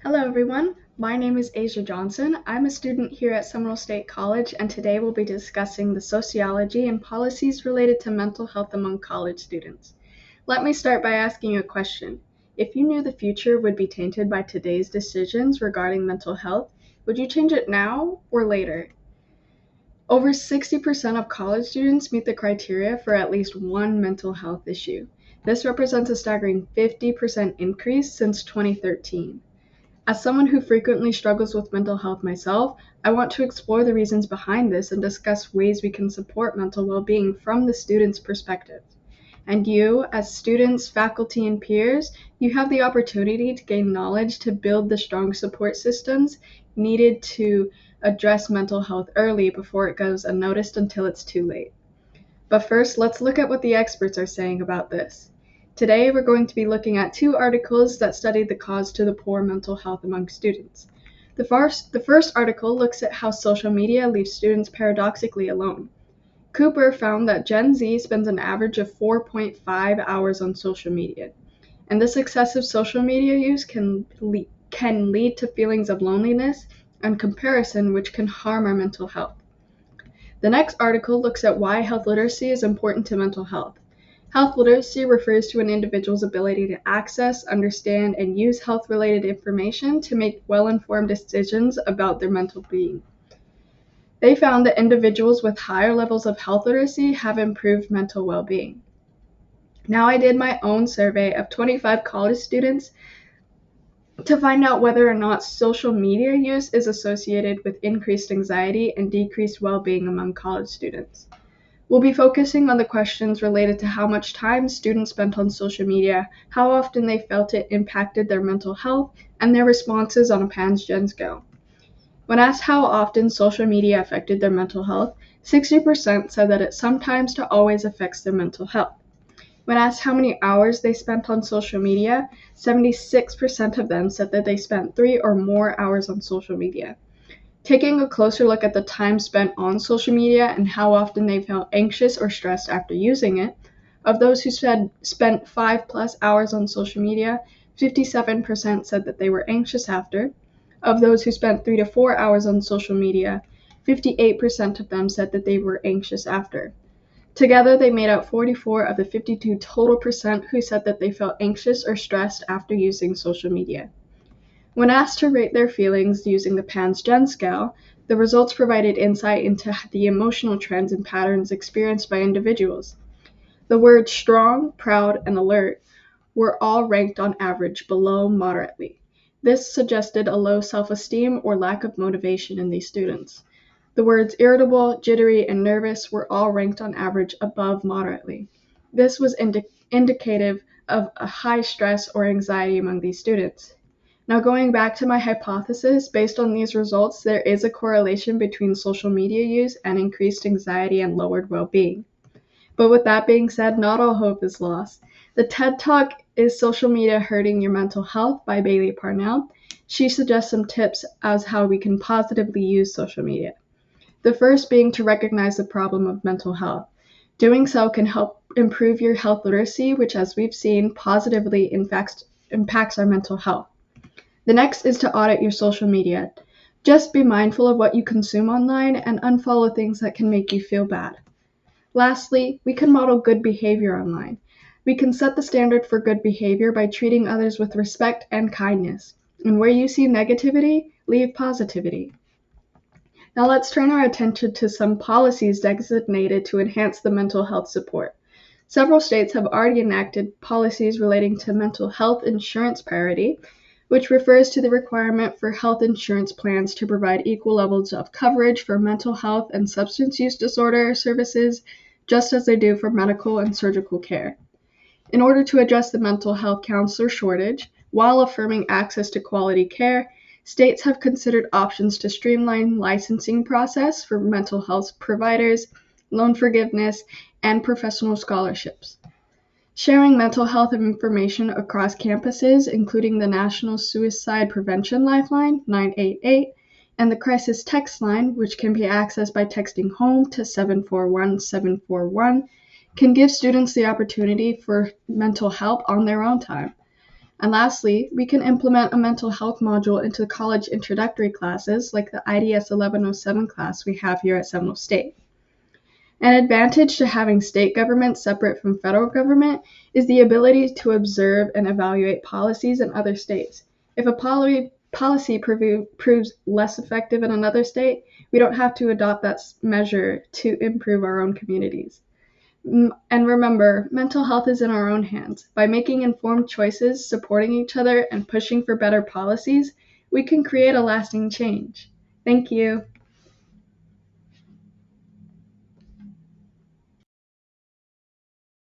Hello everyone, my name is Asia Johnson. I'm a student here at Seminole State College, and today we'll be discussing the sociology and policies related to mental health among college students. Let me start by asking you a question. If you knew the future would be tainted by today's decisions regarding mental health, would you change it now or later? Over 60% of college students meet the criteria for at least one mental health issue. This represents a staggering 50% increase since 2013. As someone who frequently struggles with mental health myself, I want to explore the reasons behind this and discuss ways we can support mental well-being from the student's perspective. And you, as students, faculty, and peers, you have the opportunity to gain knowledge to build the strong support systems needed to address mental health early before it goes unnoticed until it's too late. But first, let's look at what the experts are saying about this. Today, we're going to be looking at two articles that studied the cause to the poor mental health among students. The first article looks at how social media leaves students paradoxically alone. Cooper found that Gen Z spends an average of 4.5 hours on social media, and this excessive social media use can lead to feelings of loneliness and comparison, which can harm our mental health. The next article looks at why health literacy is important to mental health. Health literacy refers to an individual's ability to access, understand, and use health-related information to make well-informed decisions about their mental being. They found that individuals with higher levels of health literacy have improved mental well-being. Now, I did my own survey of 25 college students to find out whether or not social media use is associated with increased anxiety and decreased well-being among college students. We'll be focusing on the questions related to how much time students spent on social media, how often they felt it impacted their mental health, and their responses on a PANS-GEN scale. When asked how often social media affected their mental health, 60% said that it sometimes to always affects their mental health. When asked how many hours they spent on social media, 76% of them said that they spent 3 or more hours on social media. Taking a closer look at the time spent on social media and how often they felt anxious or stressed after using it, of those who spent 5+ hours on social media, 57% said that they were anxious after. Of those who spent 3 to 4 hours on social media, 58% of them said that they were anxious after. Together, they made up 44 of the 52 total percent who said that they felt anxious or stressed after using social media. When asked to rate their feelings using the PANS-GEN scale, the results provided insight into the emotional trends and patterns experienced by individuals. The words strong, proud, and alert were all ranked on average below moderately. This suggested a low self-esteem or lack of motivation in these students. The words irritable, jittery, and nervous were all ranked on average above moderately. This was indicative of a high stress or anxiety among these students. Now, going back to my hypothesis, based on these results, there is a correlation between social media use and increased anxiety and lowered well-being. But with that being said, not all hope is lost. The TED Talk Is Social Media Hurting Your Mental Health by Bailey Parnell. She suggests some tips as how we can positively use social media. The first being to recognize the problem of mental health. Doing so can help improve your health literacy, which, as we've seen, positively impacts our mental health. The next is to audit your social media. Just be mindful of what you consume online and unfollow things that can make you feel bad. Lastly, we can model good behavior online. We can set the standard for good behavior by treating others with respect and kindness. And where you see negativity, leave positivity. Now let's turn our attention to some policies designated to enhance the mental health support. Several states have already enacted policies relating to mental health insurance parity, which refers to the requirement for health insurance plans to provide equal levels of coverage for mental health and substance use disorder services, just as they do for medical and surgical care. In order to address the mental health counselor shortage, while affirming access to quality care, states have considered options to streamline licensing process for mental health providers, loan forgiveness, and professional scholarships. Sharing mental health information across campuses, including the National Suicide Prevention Lifeline 988 and the Crisis Text Line, which can be accessed by texting HOME to 741-741, can give students the opportunity for mental help on their own time. And lastly, we can implement a mental health module into college introductory classes like the IDS 1107 class we have here at Seminole State. An advantage to having state government separate from federal government is the ability to observe and evaluate policies in other states. If a policy proves less effective in another state, we don't have to adopt that measure to improve our own communities. And remember, mental health is in our own hands. By making informed choices, supporting each other, and pushing for better policies, we can create a lasting change. Thank you.